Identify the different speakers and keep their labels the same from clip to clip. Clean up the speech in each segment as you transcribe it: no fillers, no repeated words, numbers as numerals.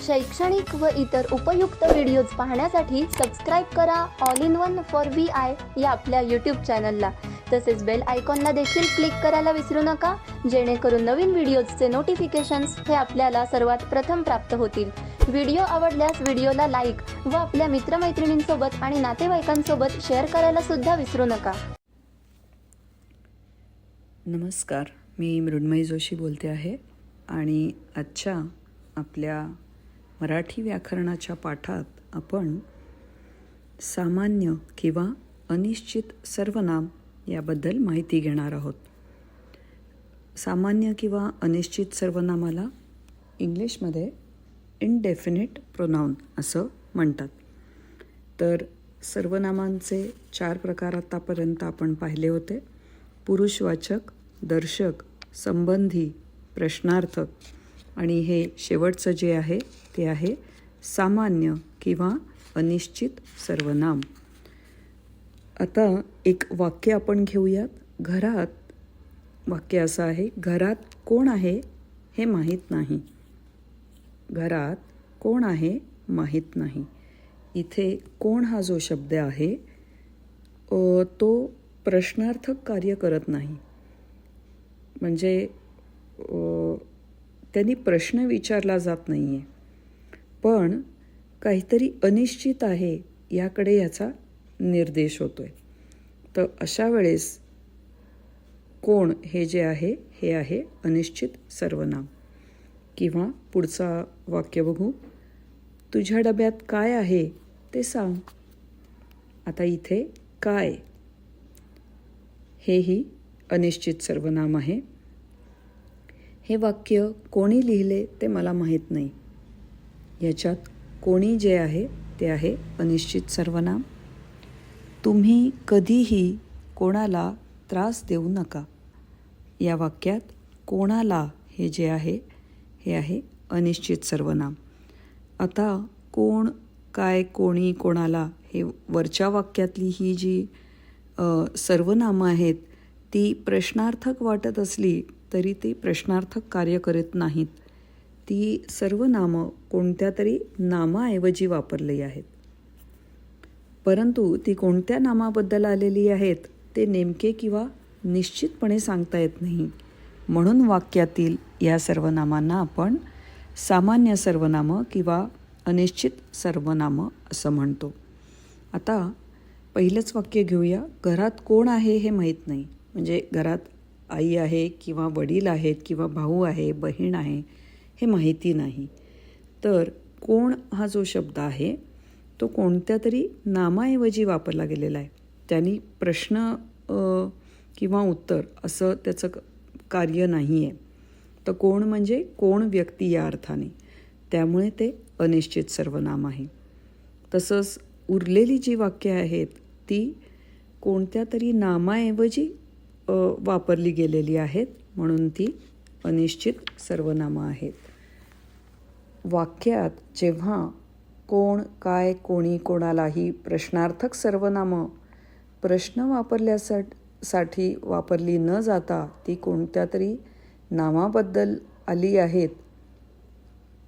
Speaker 1: शैक्षणिक व इतर उपयुक्त व्हिडिओज पाहण्यासाठी सबस्क्राईब करा all in one for VI या आपल्या यूट्यूब चॅनलला. तसेच बेल आयकॉनला देखील क्लिक करायला विसरू नका, जेणेकरून नवीन व्हिडिओजचे नोटिफिकेशन्स हे आपल्याला सर्वात प्रथम प्राप्त होतील. व्हिडिओ आवडल्यास व्हिडिओला लाईक व आपल्या मित्रमैत्रिणींसोबत आणि नातेवाईकांसोबत शेअर करायला सुद्धा विसरू नका.
Speaker 2: नमस्कार, मी मृण्मयी जोशी बोलते आहे आणि आजच्या आपल्या मराठी व्याकरणाच्या पाठात आपण सामान्य किंवा अनिश्चित सर्वनाम याबद्दल माहिती घेणार आहोत. सामान्य किंवा अनिश्चित सर्वनामाला इंग्लिशमध्ये इनडेफिनिट प्रोनाऊन असं म्हणतात. तर सर्वनामांचे 4 प्रकार आतापर्यंत आपण पाहिले होते: पुरुषवाचक, दर्शक, संबंधी, प्रश्नार्थक आणि हे शेवटचं जे आहे ते आहे सामान्य किंवा अनिश्चित सर्वनाम. आता एक वाक्य आपण घेऊयात. घरात वाक्य असं आहे: घरात कोण आहे हे माहीत नाही. घरात कोण आहे माहीत नाही. इथे कोण हा जो शब्द आहे तो प्रश्नार्थक कार्य करत नाही. म्हणजे त्यांनी प्रश्न विचारला जात नाही आहे, पण काहीतरी अनिश्चित आहे याकडे याचा निर्देश होतो आहे. तर अशा वेळेस कोण हे जे आहे हे आहे अनिश्चित सर्वनाम. किंवा पुढचा वाक्य बघू. तुझ्या डब्यात काय आहे ते सांग. आता इथे काय हेही अनिश्चित सर्वनाम आहे. हे वाक्य कोणी लिहिले ते मला माहीत नाही. याच्यात कोणी जे आहे ते आहे अनिश्चित सर्वनाम. तुम्ही कधीही कोणाला त्रास देऊ नका. या वाक्यात कोणाला हे जे आहे हे आहे अनिश्चित सर्वनाम. आता कोण, काय, कोणी, कोणाला हे वरच्या वाक्यातली ही जी सर्वनामं आहेत ती प्रश्नार्थक वाटत असली तरी ती प्रश्नार्थक कार्य करत नाहीत. ती सर्वनामं कोणत्या तरी नामाऐवजी वापरली आहेत, परंतु ती कोणत्या नामाबद्दल आलेली आहेत ते नेमके किंवा निश्चितपणे सांगता येत नाही. म्हणून वाक्यातील या सर्वनामांना आपण सामान्य सर्वनामं किंवा अनिश्चित सर्वनामं असं म्हणतो. आता पहिलंच वाक्य घेऊया. घरात कोण आहे हे माहीत नाही. म्हणजे घरात आई आहे किंवा वडील आहेत किंवा भाऊ आहे, बहीण आहे हे माहिती नाही. तर कोण हा जो शब्द आहे तो कोणत्या तरी नामाऐवजी वापरला गेलेला आहे. त्यांनी प्रश्न किंवा उत्तर असं त्याचं कार्य नाही आहे. तर कोण म्हणजे कोण व्यक्ती या अर्थाने, त्यामुळे ते अनिश्चित सर्वनाम आहे. तसंच उरलेली जी वाक्य आहेत ती कोणत्या तरी नामाऐवजी वापरली गेलेली आहेत, म्हणून ती अनिश्चित सर्वनामं आहेत. वाक्यात जेव्हा कोण, काय, कोणी, कोणाला ही प्रश्नार्थक सर्वनामं प्रश्न वापरल्यासाठी वापरली न जाता ती कोणत्या तरी नामाबद्दल आली आहेत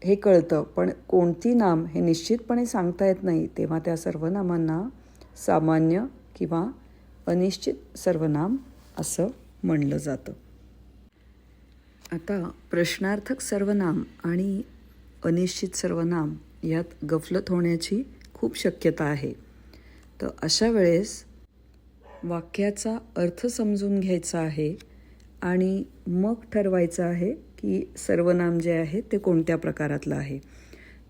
Speaker 2: हे कळतं, पण कोणती नाम हे निश्चितपणे सांगता येत नाही, तेव्हा त्या सर्वनामांना सामान्य किंवा अनिश्चित सर्वनाम असं म्हणलं जातं. आता प्रश्नार्थक सर्वनाम आणि अनिश्चित सर्वनाम यात गफलत होण्याची खूप शक्यता आहे. तर अशा वेळेस वाक्याचा अर्थ समजून घ्यायचा आहे आणि मग ठरवायचं आहे की सर्वनाम जे आहे ते कोणत्या प्रकारातलं आहे.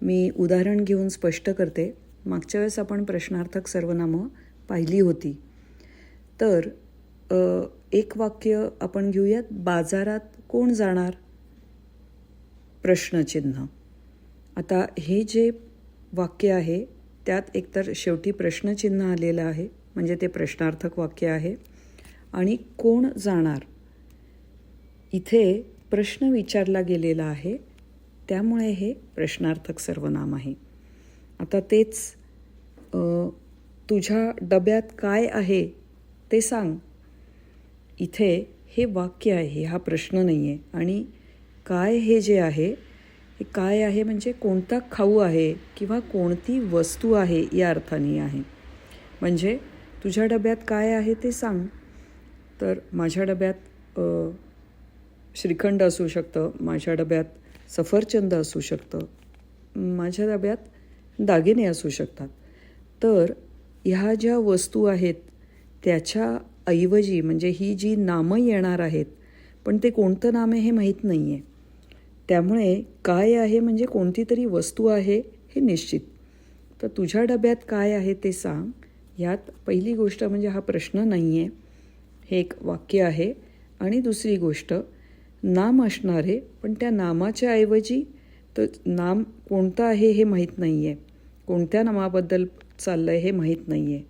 Speaker 2: मी उदाहरण घेऊन स्पष्ट करते. मागच्या वेळेस आपण प्रश्नार्थक सर्वनामं पाहिली होती. तर एक वाक्य आपण घेऊयात. बाजारात कोण जाणार? प्रश्नचिन्ह. आता हे जे वाक्य आहे त्यात एकतर शेवटी प्रश्नचिन्ह आलेलं आहे, म्हणजे ते प्रश्नार्थक वाक्य आहे. आणि कोण जाणार, इथे प्रश्न विचारला गेलेला आहे, त्यामुळे हे प्रश्नार्थक सर्वनाम आहे. आता तेच तुझ्या डब्यात काय आहे ते सांग. इथे हे वाक्य आहे, हा प्रश्न नाही आहे. आणि काय हे जे आहे हे काय आहे म्हणजे कोणता खाऊ आहे किंवा कोणती वस्तू आहे या अर्थाने आहे. म्हणजे तुझ्या डब्यात काय आहे ते सांग. तर माझ्या डब्यात श्रीखंड असू शकतं, माझ्या डब्यात सफरचंद असू शकतं, माझ्या डब्यात दागिने असू शकतात. तर ह्या ज्या वस्तू आहेत त्याच्या ऐवजी म्हणजे ही जी नामं येणार आहेत, पण ते कोणतं नाम आहे हे माहीत नाही आहे. त्यामुळे काय आहे म्हणजे कोणती तरी वस्तू आहे हे निश्चित. तर तुझ्या डब्यात काय आहे ते सांग. यात पहिली गोष्ट म्हणजे हा प्रश्न नाही आहे, हे एक वाक्य आहे. आणि दुसरी गोष्ट, नाम असणार आहे पण त्या नामाच्या ऐवजी तर नाम कोणतं आहे हे माहीत नाही आहे, कोणत्या नामाबद्दल चाललं आहे हे माहीत नाही आहे,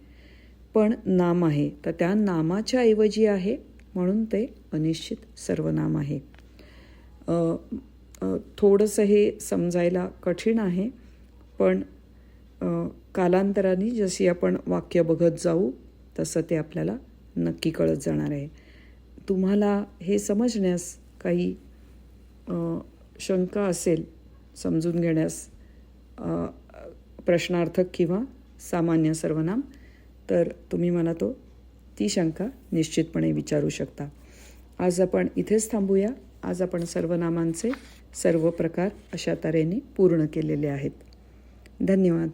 Speaker 2: पण नाम आहे. तर त्या नामाच्या ऐवजी आहे म्हणून ते अनिश्चित सर्वनाम आहे. थोडंसं हे समजायला कठीण आहे, पण कालांतराने जशी आपण वाक्य बघत जाऊ तसं ते आपल्याला नक्की कळत जाणार आहे. तुम्हाला हे समजण्यास काही शंका असेल, समजून घेण्यास प्रश्नार्थक किंवा सामान्य सर्वनाम, तर तुम्ही मला ती शंका निश्चितपणे विचारू शकता. आज आपण इथेच थांबूया. आज आपण सर्वनामांचे सर्व प्रकार अशा तऱ्हेने पूर्ण केलेले आहेत. धन्यवाद.